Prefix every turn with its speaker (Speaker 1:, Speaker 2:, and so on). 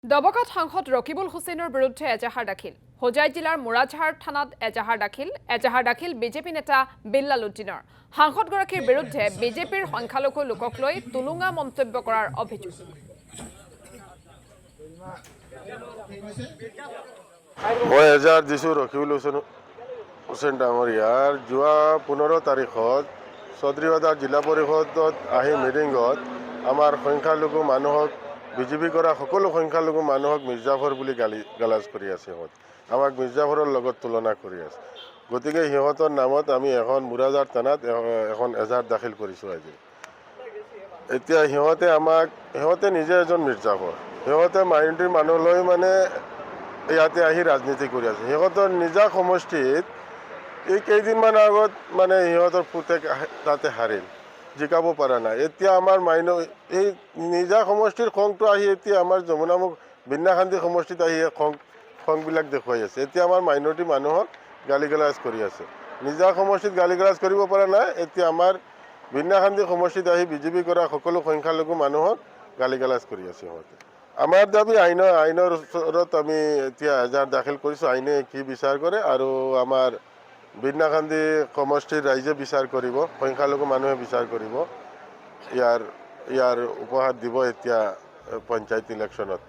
Speaker 1: দবকাত সাংসদ ৰকিবুল হুছেইনৰ বিৰুদ্ধে এজাহাৰ দাখিল। হোজাই জিলাৰ মুৰাজহাৰ থানাত এজাহাৰ দাখিল বিজেপি নেতা বিল্লাল উদ্দিনৰ। সাংসদগৰাকীৰ বিৰুদ্ধে বিজেপিৰ সংখ্যালঘু লোকক লৈ তুলুঙা মন্তব্য কৰাৰ অভিযোগ।
Speaker 2: মই এজাহাৰ দিছোঁ ৰকিবুল হুছেইন ডাঙৰীয়াৰ যোৱা 15 তাৰিখত চৌধুৰীবাজাৰ জিলা পৰিষদত আহি মিটিঙত আমাৰ সংখ্যালঘু মানুহক বিজেপি কৰা সকলো সংখ্যালঘু মানুহক মিৰ্জাফৰ বুলি গালাজ কৰি আছে। আমাক মিৰ্জাফৰৰ লগত তুলনা কৰি আছে। গতিকে সিহঁতৰ নামত আমি এখন মুৰাজাৰ থানাত এখন এজাহাৰ দাখিল কৰিছোঁ আজি। এতিয়া সিহঁতে নিজে এজন মিৰ্জাফৰ, সিহঁতে মাইনৰিটিৰ মানুহলৈ মানে ইয়াতে আহি ৰাজনীতি কৰি আছে। সিহঁতৰ নিজা সমষ্টিত এই কেইদিনমান আগত মানে সিহঁতৰ পুতেক তাতে হাৰিল, জিকাব পৰা নাই। এতিয়া আমাৰ এই নিজা সমষ্টিৰ খংটো আহি এতিয়া আমাৰ যমুনামুখ বিন্যাখান্দি সমষ্টিত আহি খংবিলাক দেখুৱাই আছে। এতিয়া আমাৰ মাইনৰিটি মানুহক গালিগালাজ কৰি আছে। নিজা সমষ্টিত গালিগালাজ কৰিব পৰা নাই, এতিয়া আমাৰ বিন্যাখান্দি সমষ্টিত আহি বিজেপি কৰা সকলো সংখ্যালঘু মানুহক গালিগালাজ কৰি আছে সিহঁতে। আমাৰ দাবী আইনৰ ওচৰত আমি এতিয়া এজাহাৰ দাখিল কৰিছোঁ। আইনে কি বিচাৰ কৰে আৰু আমাৰ বিন্যাখান্দি সমষ্টিৰ ৰাইজে বিচাৰ কৰিব, সংখ্যালঘু মানুহে বিচাৰ কৰিব। ইয়াৰ উপহাৰ দিব এতিয়া পঞ্চায়ত ইলেকশ্যনত।